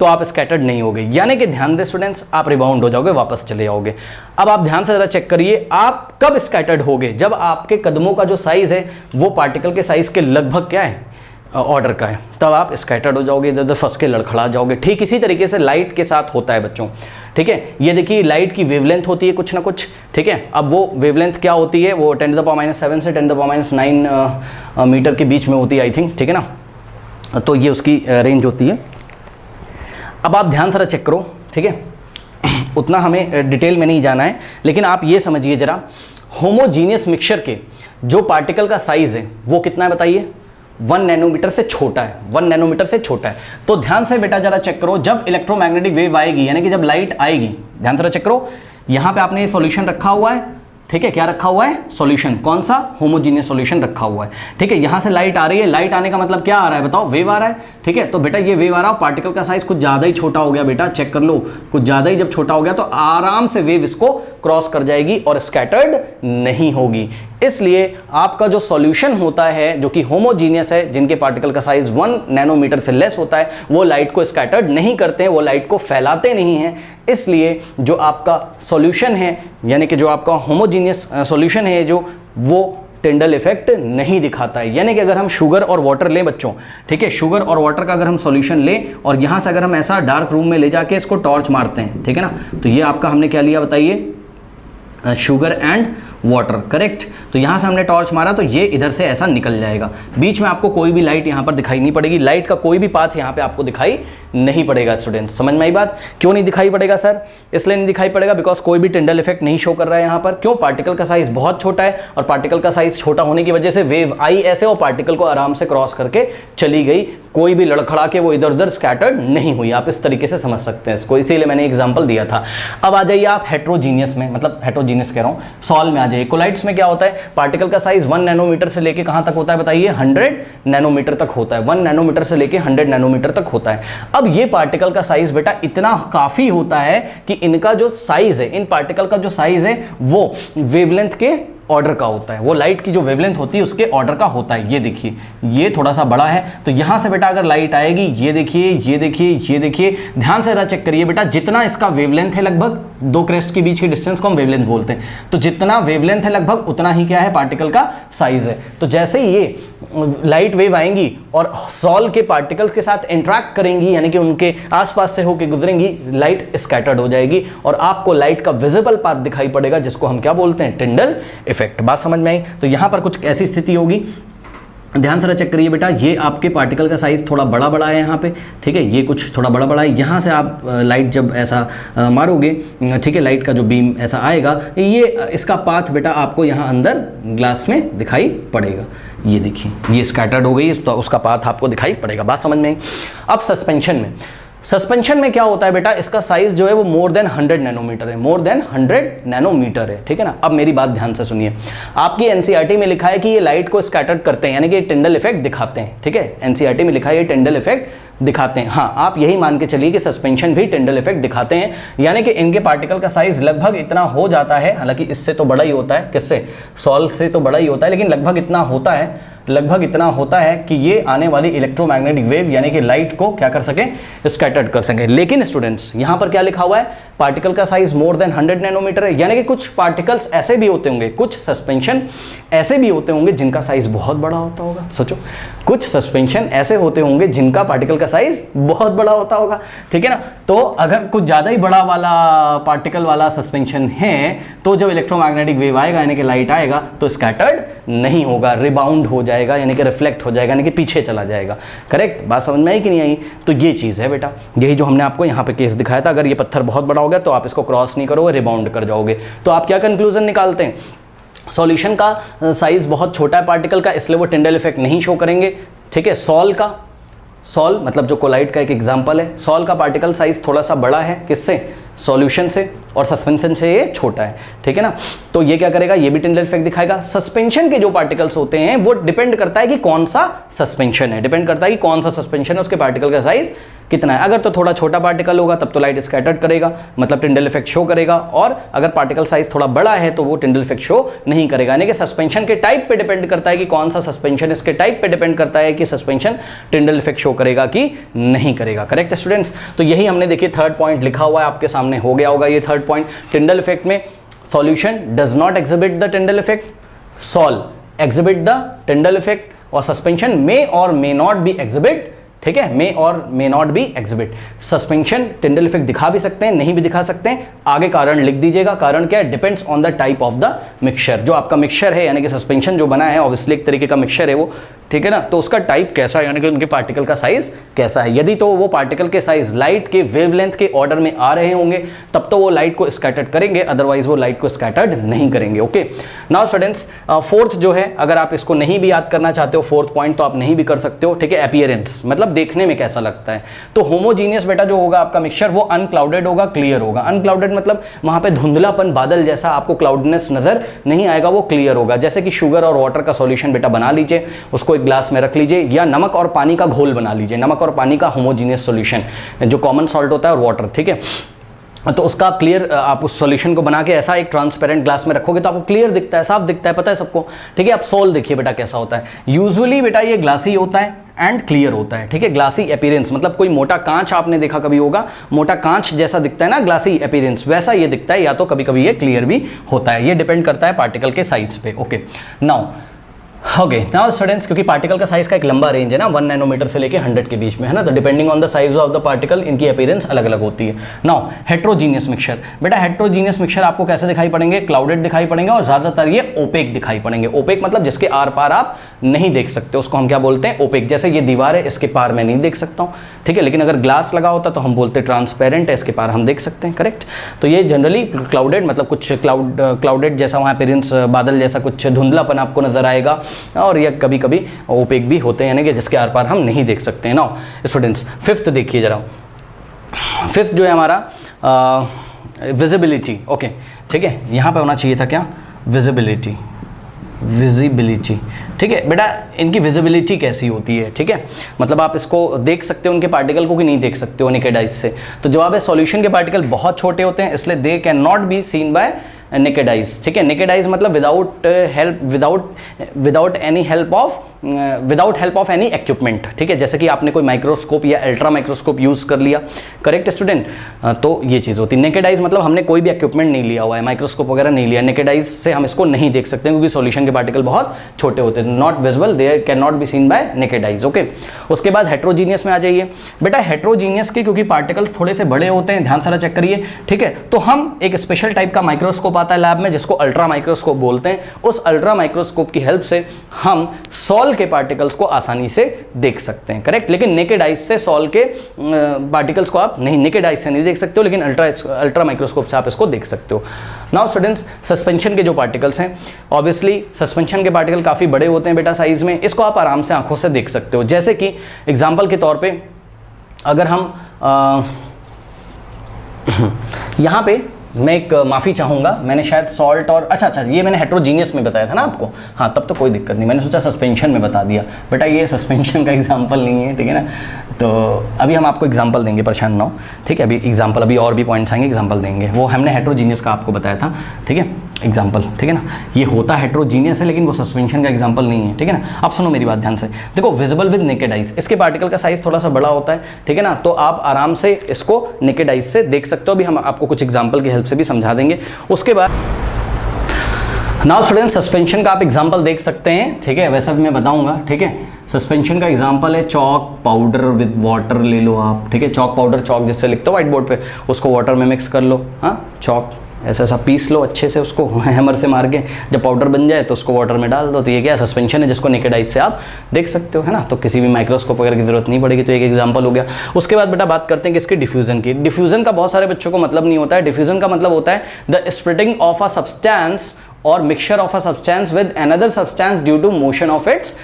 A: तो आप स्कैटर्ड नहीं होगे, यानी कि ध्यान दें स्टूडेंट्स, आप रिबाउंड हो जाओगे, वापस चले जाओगे। अब आप ध्यान से जरा चेक करिए, आप कब स्कैटर्ड होगे? जब आपके कदमों का जो साइज है वो पार्टिकल के साइज के लगभग क्या है? ऑर्डर का है, तब आप स्कैटर्ड हो जाओगे, इधर उधर फंस के लड़खड़ा जाओगे। ठीक इसी तरीके से लाइट के साथ होता है बच्चों, ठीक है। ये देखिए लाइट की वेवलेंथ होती है कुछ ना कुछ, ठीक है। अब वो वेवलेंथ क्या होती है? वो 10⁻⁷ से 10⁻⁹ मीटर के बीच में होती है, आई थिंक, ठीक है ना। तो ये उसकी रेंज होती है। अब आप ध्यान से चेक करो, ठीक है, उतना हमें डिटेल में नहीं जाना है, लेकिन आप ये समझिए जरा, होमोजीनियस मिक्सचर के जो पार्टिकल का साइज है वो कितना है बताइए? 1 नैनोमीटर से छोटा है, 1 नैनोमीटर से छोटा है। तो ध्यान से बेटा जरा चेक करो, जब इलेक्ट्रोमैग्नेटिक वेव आएगी, यानी कि जब लाइट आएगी, ध्यान से चेक करो, यहाँ पे आपने ये सॉल्यूशन रखा हुआ है, ठीक है। क्या रखा हुआ है? सॉल्यूशन। कौन सा? होमोजीनियस सॉल्यूशन रखा हुआ है, ठीक है। यहाँ से लाइट आ रही है, लाइट आने का मतलब क्या आ रहा है बताओ? वेव आ रहा है, ठीक है। तो बेटा ये वेव आ रहा है, पार्टिकल का साइज कुछ ज़्यादा ही छोटा हो गया बेटा, चेक कर लो, कुछ ज़्यादा ही जब छोटा हो गया तो आराम से वेव इसको क्रॉस कर जाएगी और स्कैटर्ड नहीं होगी। इसलिए आपका जो सॉल्यूशन होता है जो कि होमोजीनियस है, जिनके पार्टिकल का साइज 1 नैनोमीटर से लेस होता है, वो लाइट को स्कैटर्ड नहीं करते हैं, वो लाइट को फैलाते नहीं हैं। इसलिए जो आपका सॉल्यूशन है, यानी कि जो आपका होमोजीनियस सॉल्यूशन है, जो वो टिंडल इफेक्ट नहीं दिखाता है। यानी कि अगर हम शुगर और वाटर लें बच्चों, ठीक है, शुगर और वाटर का अगर हम सॉल्यूशन लें और यहाँ से अगर हम ऐसा डार्क रूम में ले जाके इसको टॉर्च मारते हैं, ठीक है ना, तो ये आपका हमने क्या लिया बताइए? Sugar and water, correct. तो यहाँ से हमने टॉर्च मारा तो ये इधर से ऐसा निकल जाएगा, बीच में आपको कोई भी लाइट यहाँ पर दिखाई नहीं पड़ेगी, लाइट का कोई भी पाथ यहाँ पे आपको दिखाई नहीं पड़ेगा। स्टूडेंट्स समझ में आई बात? क्यों नहीं दिखाई पड़ेगा सर? इसलिए नहीं दिखाई पड़ेगा बिकॉज कोई भी टिंडल इफेक्ट नहीं शो कर रहा है यहाँ पर। क्यों? पार्टिकल का साइज बहुत छोटा है, और पार्टिकल का साइज छोटा होने की वजह से वेव आई ऐसे और पार्टिकल को आराम से क्रॉस करके चली गई, कोई भी लड़खड़ा के वो इधर उधर स्कैटर्ड नहीं हुई। आप इस तरीके से समझ सकते हैं इसको, इसीलिए मैंने एग्जांपल दिया था। अब आ जाइए आप हेट्रोजीनियस में, मतलब हेट्रोजीनियस कह रहा हूँ, सॉल में आ जाइए। कोलाइड्स में क्या होता है? पार्टिकल का साइज 1 नैनोमीटर से लेके कहाँ तक होता है बताइए? 100 नैनोमीटर तक होता है। 1 नैनोमीटर से लेके 100 नैनोमीटर तक होता है। अब ये पार्टिकल का साइज बेटा इतना काफी होता है कि इनका जो साइज है, इन पार्टिकल का जो साइज है वो वेवलेंथ के ऑर्डर का होता है, वो लाइट की जो वेवलेंथ होती है उसके ऑर्डर का होता है। ये देखिए, ये थोड़ा सा बड़ा है, तो यहां से बेटा अगर लाइट आएगी, ये देखिए, ये देखिए, ये देखिए, ध्यान से जरा चेक करिए बेटा, जितना इसका वेवलेंथ है, लगभग दो क्रेस्ट के बीच की डिस्टेंस को हम वेवलेंथ बोलते हैं, तो जितना वेवलेंथ है लगभग उतना ही क्या है? पार्टिकल का साइज है। तो जैसे ये लाइट वेव आएंगी और सॉल के पार्टिकल्स के साथ इंटरेक्ट करेंगी, यानी कि उनके आसपास से होकर गुजरेंगी, लाइट स्कैटर्ड हो जाएगी और आपको लाइट का विजिबल पाथ दिखाई पड़ेगा, जिसको हम क्या बोलते हैं? Tyndall effect. बात समझ में आई? तो यहां पर कुछ ऐसी स्थिति होगी, ध्यान से चेक करिए बेटा, ये आपके पार्टिकल का साइज थोड़ा बड़ा बड़ा है यहाँ पे, ठीक है, ये कुछ थोड़ा बड़ा बड़ा है। यहाँ से आप लाइट जब ऐसा मारोगे, ठीक है, लाइट का जो बीम ऐसा आएगा, ये इसका पाथ बेटा आपको यहाँ अंदर ग्लास में दिखाई पड़ेगा। ये देखिए, ये स्कैटर्ड हो गई, तो उसका पाथ आपको दिखाई पड़ेगा। बात समझ में आई? अब सस्पेंशन में क्या होता है बेटा? इसका साइज जो है वो मोर देन 100 नैनोमीटर है, मोर देन 100 नैनोमीटर है, ठीक है ना। अब मेरी बात ध्यान से सुनिए, आपकी एनसीईआरटी में लिखा है कि ये लाइट को स्कैटर्ड करते हैं, यानी कि टिंडल इफेक्ट दिखाते हैं, ठीक है, एनसीईआरटी में लिखा है ये टिंडल इफेक्ट दिखाते हैं। हाँ, आप यही मान के चलिए कि सस्पेंशन भी टिंडल इफेक्ट दिखाते हैं, यानी कि इनके पार्टिकल का साइज लगभग इतना हो जाता है, हालांकि इससे तो बड़ा ही होता है, किससे? सॉल से तो बड़ा ही होता है, लेकिन लगभग इतना होता है, लगभग इतना होता है कि ये आने वाली इलेक्ट्रोमैग्नेटिक वेव यानी कि लाइट को क्या कर सके? स्कैटर्ड कर सके। लेकिन स्टूडेंट्स यहां पर क्या लिखा हुआ है? पार्टिकल का साइज मोर देन 100 नैनोमीटर है, यानी कि कुछ पार्टिकल्स ऐसे भी होते होंगे, कुछ सस्पेंशन ऐसे भी होते होंगे जिनका साइज बहुत बड़ा होता होगा। सोचो, कुछ सस्पेंशन ऐसे होते होंगे जिनका पार्टिकल का साइज बहुत बड़ा होता होगा, ठीक है ना। तो अगर कुछ ज़्यादा ही बड़ा वाला पार्टिकल वाला सस्पेंशन है, तो जब इलेक्ट्रोमैग्नेटिक वेव आएगा यानी कि लाइट आएगा, तो स्कैटर्ड नहीं होगा, रिबाउंड हो जाएगा, यानी कि रिफ्लेक्ट हो जाएगा, यानी कि पीछे चला जाएगा। करेक्ट? बात समझ में आई कि नहीं आई? तो ये चीज़ है बेटा, यही जो हमने आपको यहाँ पे केस दिखाया था। अगर ये पत्थर बहुत बड़ा हो गया तो आप इसको क्रॉस नहीं करोगे, रिबाउंड कर जाओगे। तो आप क्या कंक्लूजन निकालते हैं? सॉल्यूशन का साइज बहुत छोटा है पार्टिकल का, इसलिए वो टिंडल इफेक्ट नहीं शो करेंगे, ठीक है। सॉल मतलब जो कोलाइड का एक एग्जांपल है, सॉल का पार्टिकल साइज थोड़ा सा बड़ा है, किससे? सॉल्यूशन से, और सस्पेंशन से ये छोटा है, ठीक है ना। तो ये क्या करेगा? ये भी टिंडल इफेक्ट दिखाएगा। सस्पेंशन के जो पार्टिकल्स होते हैं वो डिपेंड करता है कि कौन सा सस्पेंशन है, डिपेंड करता है कि कौन सा सस्पेंशन है, उसके पार्टिकल का साइज कितना है। अगर तो थोड़ा छोटा पार्टिकल होगा तब तो लाइट स्कैटर्ड करेगा, मतलब टिंडल इफेक्ट शो करेगा, और अगर पार्टिकल साइज थोड़ा बड़ा है तो वो टिंडल इफेक्ट शो नहीं करेगा। यानी कि सस्पेंशन के टाइप पे डिपेंड करता है कि कौन सा सस्पेंशन, इसके टाइप पे डिपेंड करता है कि सस्पेंशन टिंडल इफेक्ट शो करेगा कि नहीं करेगा। Correct students? तो यही हमने देखिए थर्ड पॉइंट लिखा हुआ है, आपके सामने हो गया होगा ये थर्ड पॉइंट। टिंडल इफेक्ट में solution does not exhibit the Tyndall effect, sol exhibit the Tyndall effect, और suspension may or may not be exhibit, ठीक है, may or may not be exhibit. Suspension Tyndall effect दिखा भी सकते हैं, नहीं भी दिखा सकते हैं। आगे कारण लिख दीजिएगा, कारण क्या है? Depends on the type of the mixture. जो आपका मिक्सचर है, यानी कि सस्पेंशन जो बना है, ऑब्वियसली एक तरीके का मिक्सचर है वो, ठीक है ना, तो उसका टाइप कैसा है, यानी कि उनके पार्टिकल का साइज कैसा है। यदि तो वो पार्टिकल के साइज लाइट के वेवलेंथ के ऑर्डर में आ रहे होंगे तब तो वो लाइट को स्कैटर्ड करेंगे, अदरवाइज वो लाइट को स्कैटर्ड नहीं करेंगे। ओके, नाउ स्टूडेंट्स, फोर्थ जो है, अगर आप इसको नहीं भी याद करना चाहते हो फोर्थ पॉइंट, तो आप नहीं भी कर सकते हो, ठीक है। अपीयरेंस मतलब देखने में कैसा लगता है। तो होमोजीनियस बेटा जो होगा आपका मिक्सचर, वो अनक्लाउडेड होगा, क्लियर होगा। अनक्लाउडेड मतलब वहां पे धुंधलापन, बादल जैसा आपको क्लाउडनेस नजर नहीं आएगा, वो क्लियर होगा। जैसे कि शुगर और वाटर का सॉल्यूशन बेटा बना लीजिए, उसको एक ग्लास में रख लीजिए, या नमक और पानी का घोल बना लीजिए, नमक और पानी का होमोजीनियस सॉल्यूशन, जो कॉमन सॉल्ट होता है और वाटर, ठीक है। तो उसका क्लियर, आप उस सॉल्यूशन को बना के ऐसा एक ट्रांसपेरेंट ग्लास में रखोगे तो आपको क्लियर दिखता है, साफ दिखता है, पता है सबको, ठीक है। आप सॉल देखिए बेटा कैसा होता है। यूजुअली बेटा ये ग्लासी होता है एंड क्लियर होता है, ठीक है। ग्लासी अपीयरेंस मतलब कोई मोटा कांच आपने देखा कभी होगा, मोटा कांच जैसा दिखता है ना ग्लासी अपीयरेंस, वैसा ये दिखता है, या तो कभी कभी ये क्लियर भी होता है। ये डिपेंड करता है पार्टिकल के साइज पे। Okay, now okay now students, क्योंकि पार्टिकल का साइज का एक लंबा रेंज है ना, 1 नैनोमीटर से लेके 100 के बीच में, है ना, तो depending on the size of the particle इनकी अपीयरेंस अलग अलग होती है। नाउ हेट्रोजीनियस मिक्सचर, बेटा हेट्रोजीनियस मिक्सचर आपको कैसे दिखाई पड़ेंगे, क्लाउडेड दिखाई पड़ेंगे और ज़्यादातर ये ओपेक दिखाई पड़ेंगे। ओपेक मतलब जिसके आर पार आप नहीं देख सकते, उसको हम क्या बोलते हैं, ओपेक। जैसे ये दीवार है, इसके पार मैं नहीं देख सकता हूँ, ठीक है, लेकिन अगर ग्लास लगा होता तो हम बोलते ट्रांसपेरेंट है, इसके पार हम देख सकते हैं, करेक्ट। तो ये जनरली क्लाउडेड मतलब कुछ क्लाउडेड जैसा वहाँ अपीयरेंस, बादल जैसा कुछ धुंधलापन आपको नजर आएगा, और ये कभी कभी ओपेक भी होते हैं, यानी कि जिसके आर पार हम नहीं देख सकते हैं। नाउ स्टूडेंट्स, फिफ्थ देखिए जरा, फिफ्थ जो है हमारा विजिबिलिटी। ओके ठीक है, यहाँ पे होना चाहिए था क्या, विजिबिलिटी, विजिबिलिटी, ठीक है बेटा। इनकी विजिबिलिटी कैसी होती है, ठीक है, मतलब आप इसको देख सकते हो उनके पार्टिकल को कि नहीं देख सकते हो नेकेड आइज से। तो जवाब है सॉल्यूशन के पार्टिकल बहुत छोटे होते हैं, इसलिए they can not be seen bye naked eyes, ठीक है। नेकेड आइज मतलब without help of any equipment, ठीक है, जैसे कि आपने कोई माइक्रोस्कोप या अल्ट्रा माइक्रोस्कोप यूज़ कर लिया, करेक्ट स्टूडेंट। तो ये चीज़ होती है। नेकेड आइज मतलब हमने कोई भी इक्विपमेंट नहीं लिया हुआ है, माइक्रोस्कोप वगैरह नहीं लिया, नेकेड आइज से हम इसको नहीं देख सकते क्योंकि सॉल्यूशन के पार्टिकल बहुत छोटे होते हैं, not visible, they can not be seen bye naked eyes. Okay, उसके बाद हेट्रोजीनियस में आ जाइए बेटा। हेट्रोजीनियस के क्योंकि पार्टिकल्स थोड़े से बड़े होते हैं, ध्यान सारा चेक करिए, ठीक है, तो हम एक स्पेशल टाइप का माइक्रोस्कोप आता है लैब में जिसको अल्ट्रा माइक्रोस्कोप बोलते हैं। उस अल्ट्रा माइक्रोस्कोप की हेल्प से हम सॉल के पार्टिकल्स को आसानी से देख सकते हैं, करेक्ट। लेकिन नेकेड आइज से सॉल के पार्टिकल्स को आप नहीं, नेकेड आइज से नहीं देख सकते हो, लेकिन अल्ट्रा माइक्रोस्कोप से आप इसको देख सकते हो। नाउ स्टूडेंट्स, सस्पेंशन के जो पार्टिकल्स हैं, ऑब्वियसली सस्पेंशन के पार्टिकल काफ़ी बड़े होते हैं बेटा साइज में, इसको आप आराम से आंखों से देख सकते हो। जैसे कि एग्जाम्पल के तौर पर अगर हम यहाँ पे मैं एक माफ़ी चाहूँगा, मैंने शायद सॉल्ट और अच्छा ये मैंने हेट्रोजीनियस में बताया था ना आपको, हाँ तब तो कोई दिक्कत नहीं, मैंने सोचा सस्पेंशन में बता दिया। बेटा ये सस्पेंशन का एग्जांपल नहीं है, ठीक है ना, तो अभी हम आपको एग्जांपल देंगे, परेशान ना हो, ठीक है। अभी एग्जांपल, अभी और भी पॉइंट्स आएंगे, एग्जांपल देंगे। वो हमने हेट्रोजीनियस का आपको बताया था, ठीक है, एग्जांपल, ठीक है ना। ये होता हेट्रोजीनियस है लेकिन वो सस्पेंशन का एग्जांपल नहीं है, ठीक है ना। अब सुनो मेरी बात ध्यान से, देखो विजिबल विद नेकेड आइज, इसके पार्टिकल का साइज थोड़ा सा बड़ा होता है, ठीक है ना, तो आप आराम से इसको नेकेड आइज से देख सकते हो। अभी हम आपको कुछ एग्जांपल की हेल्प से भी समझा देंगे। उसके बाद नाउ स्टूडेंट, सस्पेंशन का आप एग्जांपल देख सकते हैं, ठीक है, वैसा भी मैं बताऊंगा, ठीक है। सस्पेंशन का एग्जांपल है चॉक पाउडर विद वाटर ले लो आप, ठीक है, चॉक पाउडर, चॉक जिससे लिखते हो व्हाइट बोर्ड पे, उसको वाटर में मिक्स कर लो, हाँ, चॉक ऐसा पीस लो अच्छे से, उसको हैमर से मार के, जब पाउडर बन जाए तो उसको वाटर में डाल दो। तो ये क्या सस्पेंशन है जिसको नेकेड आइज से आप देख सकते हो, है ना, तो किसी भी माइक्रोस्कोप वगैरह की जरूरत नहीं पड़ेगी। तो एक एग्जांपल हो गया। उसके बाद बेटा बात करते हैं कि इसकी डिफ्यूजन की। डिफ्यूजन का बहुत सारे बच्चों को मतलब नहीं होता है। डिफ्यूजन का मतलब होता है the spreading of a substance और mixture of a substance with another substance due to motion of its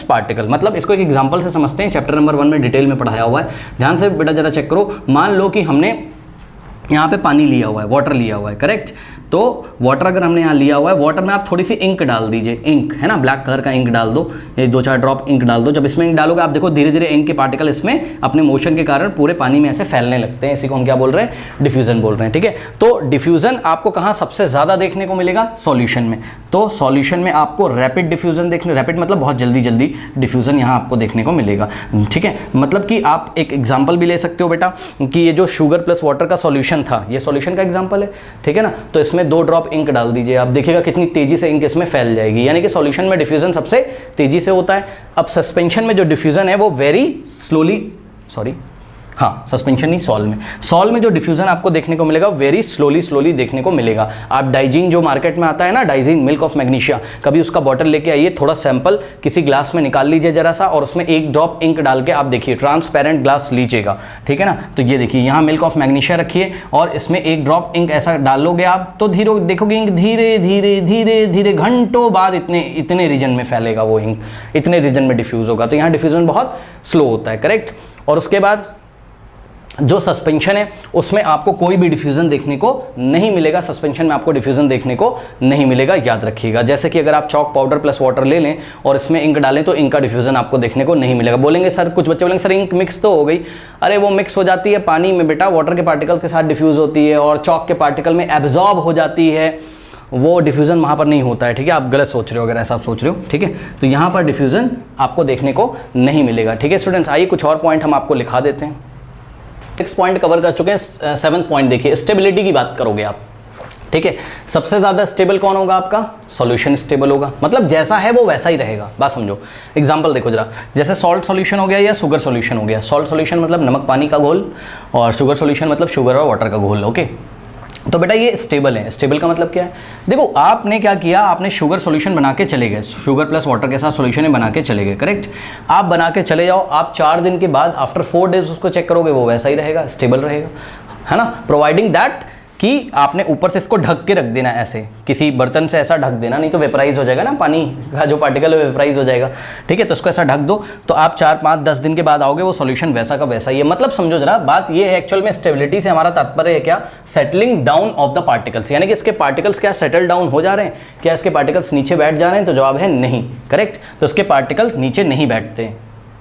A: particle. मतलब इसको एक एग्जांपल से समझते हैं, चैप्टर नंबर 1 में डिटेल में पढ़ाया हुआ है। ध्यान से बेटा जरा चेक करो। मान लो कि हमने यहाँ पे पानी लिया हुआ है, वाटर लिया हुआ है, करेक्ट। तो वाटर अगर हमने यहाँ लिया हुआ है, वाटर में आप थोड़ी सी इंक डाल दीजिए, इंक है ना, ब्लैक कलर का इंक डाल दो, ये 2-4 ड्रॉप इंक डाल दो। जब इसमें इंक डालोगे आप देखो धीरे धीरे इंक के पार्टिकल इसमें अपने मोशन के कारण पूरे पानी में ऐसे फैलने लगते हैं। इसी को हम क्या बोल रहे हैं, डिफ्यूजन बोल रहे हैं, ठीक है। तो डिफ्यूजन आपको कहाँ सबसे ज़्यादा देखने को मिलेगा, सॉल्यूशन में। तो सॉल्यूशन में आपको रैपिड डिफ्यूजन देखने, रैपिड मतलब बहुत जल्दी जल्दी डिफ्यूजन यहाँ आपको देखने को मिलेगा, ठीक है। मतलब कि आप एक एग्जाम्पल भी ले सकते हो बेटा कि ये जो शुगर प्लस वाटर का सॉल्यूशन था, ये सॉल्यूशन का एग्जाम्पल है, ठीक है ना। तो इसमें 2 ड्रॉप इंक डाल दीजिए, आप देखिएगा कितनी तेजी से इंक इसमें फैल जाएगी। यानी कि सॉल्यूशन में डिफ्यूजन सबसे तेजी से होता है। अब सस्पेंशन में जो डिफ्यूजन है वो वेरी स्लोली, सॉरी हाँ सस्पेंशन नहीं, सॉल में जो डिफ्यूजन आपको देखने को मिलेगा वेरी स्लोली देखने को मिलेगा। आप डाइजीन जो मार्केट में आता है ना, डाइजीन मिल्क ऑफ मैग्नीशिया, कभी उसका बॉटल लेके आइए, थोड़ा सैंपल किसी ग्लास में निकाल लीजिए जरा सा, और उसमें 1 ड्रॉप इंक डाल के आप देखिए, ट्रांसपेरेंट ग्लास लीजिएगा, ठीक है ना। तो ये देखिए यहाँ मिल्क ऑफ मैग्नीशिया रखिए और इसमें 1 ड्रॉप इंक ऐसा डालोगे आप, तो धीरे देखोगे इंक धीरे धीरे घंटों बाद इतने रीजन में फैलेगा वो इंक, इतने रीजन में डिफ्यूज होगा। तो यहाँ डिफ्यूजन बहुत स्लो होता है, करेक्ट। और उसके बाद जो सस्पेंशन है उसमें आपको कोई भी डिफ्यूजन देखने को नहीं मिलेगा, सस्पेंशन में आपको डिफ्यूजन देखने को नहीं मिलेगा, याद रखिएगा। जैसे कि अगर आप चॉक पाउडर प्लस वाटर ले लें और इसमें इंक डालें तो इंक का डिफ्यूजन आपको देखने को नहीं मिलेगा। बोलेंगे सर, कुछ बच्चे बोलेंगे सर इंक मिक्स तो हो गई, अरे वो मिक्स हो जाती है पानी में बेटा, वाटर के पार्टिकल के साथ डिफ्यूज होती है और चॉक के पार्टिकल में एब्जॉर्ब हो जाती है, वो डिफ्यूजन वहाँ पर नहीं होता है, ठीक है। आप गलत सोच रहे हो अगर ऐसा आप सोच रहे हो, ठीक है। तो यहाँ पर डिफ्यूजन आपको देखने को नहीं मिलेगा, ठीक है स्टूडेंट्स। आइए कुछ और पॉइंट हम आपको लिखा देते हैं। 6 पॉइंट कवर कर चुके हैं, 7th पॉइंट देखिए, स्टेबिलिटी की बात करोगे आप, ठीक है। सबसे ज़्यादा स्टेबल कौन होगा आपका? सॉल्यूशन स्टेबल होगा, मतलब जैसा है वो वैसा ही रहेगा। बात समझो, एग्जांपल देखो जरा, जैसे सॉल्ट सॉल्यूशन हो गया या शुगर सॉल्यूशन हो गया। सॉल्ट सॉल्यूशन मतलब नमक पानी का घोल, और शुगर सॉल्यूशन मतलब शुगर और वाटर का घोल। ओके, तो बेटा ये स्टेबल है। स्टेबल का मतलब क्या है? देखो आपने क्या किया, आपने शुगर सॉल्यूशन बना के चले गए, शुगर प्लस वाटर के साथ सॉल्यूशन बना के चले गए, करेक्ट। आप बना के चले जाओ, आप 4 दिन के बाद आफ्टर 4 डेज उसको चेक करोगे, वो वैसा ही रहेगा, स्टेबल रहेगा, है ना। प्रोवाइडिंग दैट कि आपने ऊपर से इसको ढक के रख देना, ऐसे किसी बर्तन से ऐसा ढक देना, नहीं तो वेपराइज हो जाएगा ना, पानी का जो पार्टिकल है वेपराइज हो जाएगा, ठीक है। तो उसको ऐसा ढक दो, तो आप 4, 5, 10 दिन के बाद आओगे, वो सॉल्यूशन वैसा का वैसा ही है। मतलब समझो जरा, बात ये है एक्चुअल में स्टेबिलिटी से हमारा तात्पर्य है क्या? Settling down of the particles, यानी कि इसके पार्टिकल्स क्या सेटल डाउन हो जा रहे हैं, क्या इसके पार्टिकल्स नीचे बैठ जा रहे हैं? तो जवाब है नहीं, करेक्ट। तो इसके पार्टिकल्स नीचे नहीं बैठते हैं।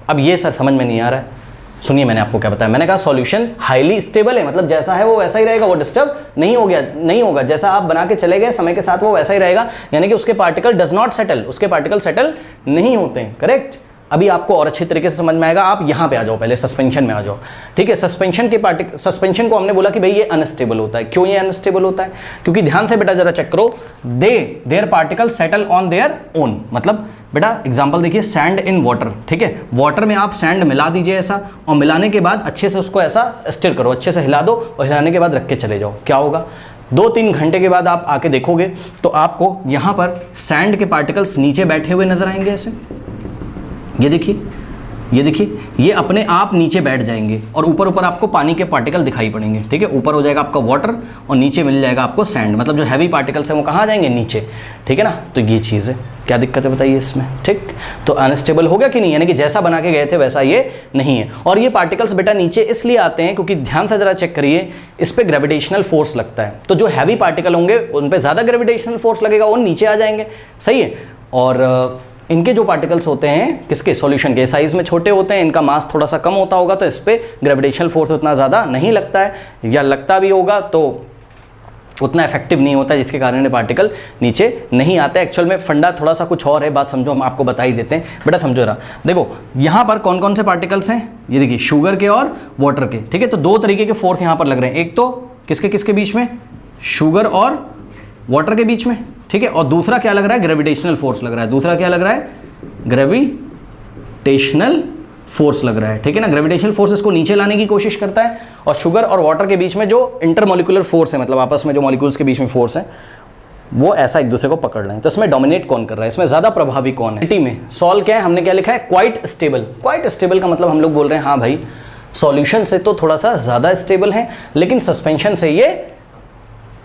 A: अब ये सर समझ में नहीं आ रहा है, सुनिए मैंने आपको क्या बताया। मैंने कहा सॉल्यूशन हाईली स्टेबल है, मतलब जैसा है वो वैसा ही रहेगा, वो डिस्टर्ब नहीं होगा, जैसा आप बना के चले गए समय के साथ वो वैसा ही रहेगा, यानी कि उसके पार्टिकल डज नॉट सेटल, उसके पार्टिकल सेटल नहीं होते हैं, करेक्ट। अभी आपको और अच्छी तरीके से समझ में आएगा। आप यहाँ पे आ जाओ, पहले सस्पेंशन में आ जाओ, ठीक है। सस्पेंशन को हमने बोला कि भाई ये अनस्टेबल होता है। क्यों ये अनस्टेबल होता है? क्योंकि ध्यान से बेटा जरा चेक करो, their particle settle on their own. मतलब बेटा एग्जांपल देखिए, सैंड इन वाटर, ठीक है। वाटर में आप सैंड मिला दीजिए ऐसा, और मिलाने के बाद अच्छे से उसको ऐसा स्टिर करो, अच्छे से हिला दो, और हिलाने के बाद रख के चले जाओ। क्या होगा? 2-3 घंटे के बाद आप आके देखोगे तो आपको यहाँ पर सैंड के पार्टिकल्स नीचे बैठे हुए नजर आएंगे ऐसे। ये देखिए, ये अपने आप नीचे बैठ जाएंगे, और ऊपर ऊपर आपको पानी के पार्टिकल दिखाई पड़ेंगे, ठीक है। ऊपर हो जाएगा आपका वाटर और नीचे मिल जाएगा आपको सैंड, मतलब जो हैवी पार्टिकल्स हैं वो कहाँ जाएंगे? नीचे, ठीक है ना। तो ये चीज़ है, क्या दिक्कत है बताइए इसमें, ठीक। तो अनस्टेबल हो गया कि नहीं, यानी कि जैसा बना के गए थे वैसा ये नहीं है। और ये पार्टिकल्स बेटा नीचे इसलिए आते हैं क्योंकि ध्यान से जरा चेक करिए, इस पर ग्रेविटेशनल फोर्स लगता है। तो जो हैवी पार्टिकल होंगे उन पर ज़्यादा ग्रेविटेशनल फोर्स लगेगा, वो नीचे आ जाएंगे, सही है। और इनके जो पार्टिकल्स होते हैं, किसके? सॉल्यूशन के, साइज में छोटे होते हैं, इनका मास थोड़ा सा कम होता होगा, तो इस पर ग्रेविटेशनल फोर्स उतना ज़्यादा नहीं लगता है, या लगता भी होगा तो उतना इफेक्टिव नहीं होता, जिसके कारण ये पार्टिकल नीचे नहीं आते। एक्चुअल में फंडा थोड़ा सा कुछ और है, बात समझो, हम आपको बता ही देते हैं, बेटा समझो रहा। देखो यहाँ पर कौन कौन से पार्टिकल्स हैं, ये देखिए शुगर के और वाटर के, ठीक है। तो 2 तरीके के फोर्स यहाँ पर लग रहे हैं, एक तो किसके किसके बीच में? शुगर और वाटर के बीच में, ठीक है। और दूसरा क्या लग रहा है? ग्रेविटेशनल फोर्स लग रहा है। दूसरा क्या लग रहा है? ग्रेविटेशनल फोर्स लग रहा है, ठीक है ना। ग्रेविटेशनल फोर्स इसको नीचे लाने की कोशिश करता है, और शुगर और वाटर के बीच में जो इंटरमोलिकुलर फोर्स है, मतलब आपस में जो मॉलिक्यूल्स के बीच में फोर्स है, वो ऐसा एक दूसरे को पकड़ रहे हैं। तो इसमें डोमिनेट कौन कर रहा है, इसमें ज़्यादा प्रभावी कौन है? में सॉल्व क्या है, हमने क्या लिखा है? Quite stable. क्वाइट स्टेबल का मतलब हम लोग बोल रहे हैं हाँ भाई सॉल्यूशन से तो थोड़ा सा ज़्यादा स्टेबल है, लेकिन सस्पेंशन से ये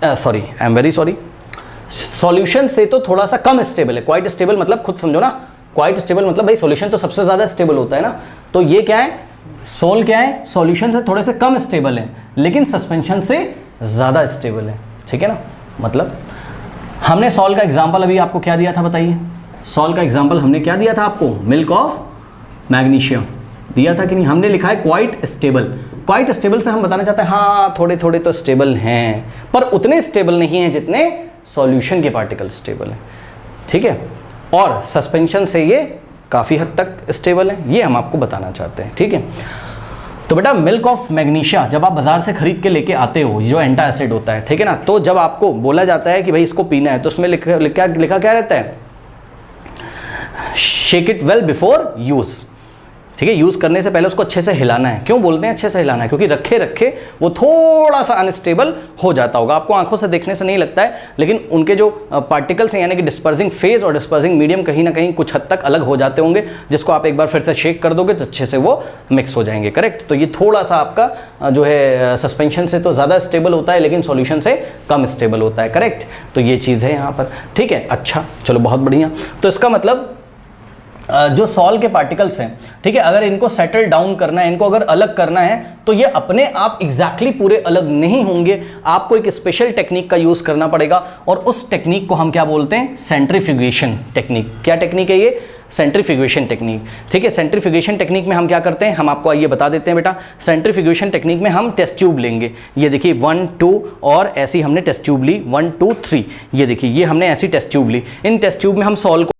A: sorry I am very sorry, solution से तो थोड़ा सा कम स्टेबल है। क्वाइट स्टेबल मतलब खुद समझो ना, क्वाइट स्टेबल मतलब भाई सॉल्यूशन तो सबसे ज़्यादा स्टेबल होता है ना, तो ये क्या है? सोल क्या है? सॉल्यूशन से थोड़े से कम स्टेबल है, लेकिन सस्पेंशन से ज़्यादा स्टेबल है, ठीक है ना। मतलब हमने सॉल का एग्जाम्पल अभी आपको क्या दिया था बताइए? सॉल का एग्जाम्पल हमने क्या दिया था आपको? मिल्क ऑफ मैग्नीशियम दिया था कि नहीं? हमने लिखा है क्वाइट स्टेबल। क्वाइट स्टेबल से हम बताना चाहते हैं हाँ थोड़े थोड़े तो स्टेबल हैं, पर उतने स्टेबल नहीं हैं जितने सॉल्यूशन के पार्टिकल स्टेबल हैं, ठीक है। और सस्पेंशन से ये काफ़ी हद तक स्टेबल है, ये हम आपको बताना चाहते हैं, ठीक है। तो बेटा मिल्क ऑफ मैग्नीशिया जब आप बाजार से खरीद के लेके आते हो, जो एंटा एसिड होता है, ठीक है ना, तो जब आपको बोला जाता है कि भाई इसको पीना है, तो उसमें लिखा क्या रहता है? Shake it well before use, ठीक है। यूज़ करने से पहले उसको अच्छे से हिलाना है। क्यों बोलते हैं अच्छे से हिलाना है? क्योंकि रखे रखे वो थोड़ा सा अनस्टेबल हो जाता होगा, आपको आंखों से देखने से नहीं लगता है, लेकिन उनके जो पार्टिकल्स हैं यानी कि डिस्पर्सिंग फेज और डिस्पर्सिंग मीडियम कहीं ना कहीं कुछ हद तक अलग हो जाते होंगे, जिसको आप एक बार फिर से शेक कर दोगे तो अच्छे से वो मिक्स हो जाएंगे, करेक्ट। तो ये थोड़ा सा आपका जो है सस्पेंशन से तो ज़्यादा स्टेबल होता है, लेकिन सॉल्यूशन से कम स्टेबल होता है, करेक्ट। तो ये चीज़ है यहाँ पर, ठीक है। अच्छा चलो बहुत बढ़िया। तो इसका मतलब जो सॉल के पार्टिकल्स हैं, ठीक है, अगर इनको सेटल डाउन करना है, इनको अगर अलग करना है, तो ये अपने आप एग्जैक्टली पूरे अलग नहीं होंगे, आपको एक स्पेशल टेक्निक का यूज़ करना पड़ेगा, और उस टेक्निक को हम क्या बोलते हैं? Centrifugation technique. क्या टेक्निक है ये? सेंट्रीफ्यूगेशन टेक्निक, ठीक है। सेंट्रीफ्यूगेशन टेक्निक में हम क्या करते हैं, हम आपको आइए बता देते हैं बेटा। सेंट्रीफ्यूगेशन टेक्निक में हम टेस्ट ट्यूब लेंगे, ये देखिए 1 2 और ऐसी हमने टेस्ट ट्यूब ली 1 2 3, ये देखिए ये हमने ऐसी टेस्ट ट्यूब ली। इन टेस्ट ट्यूब में हम सॉल्व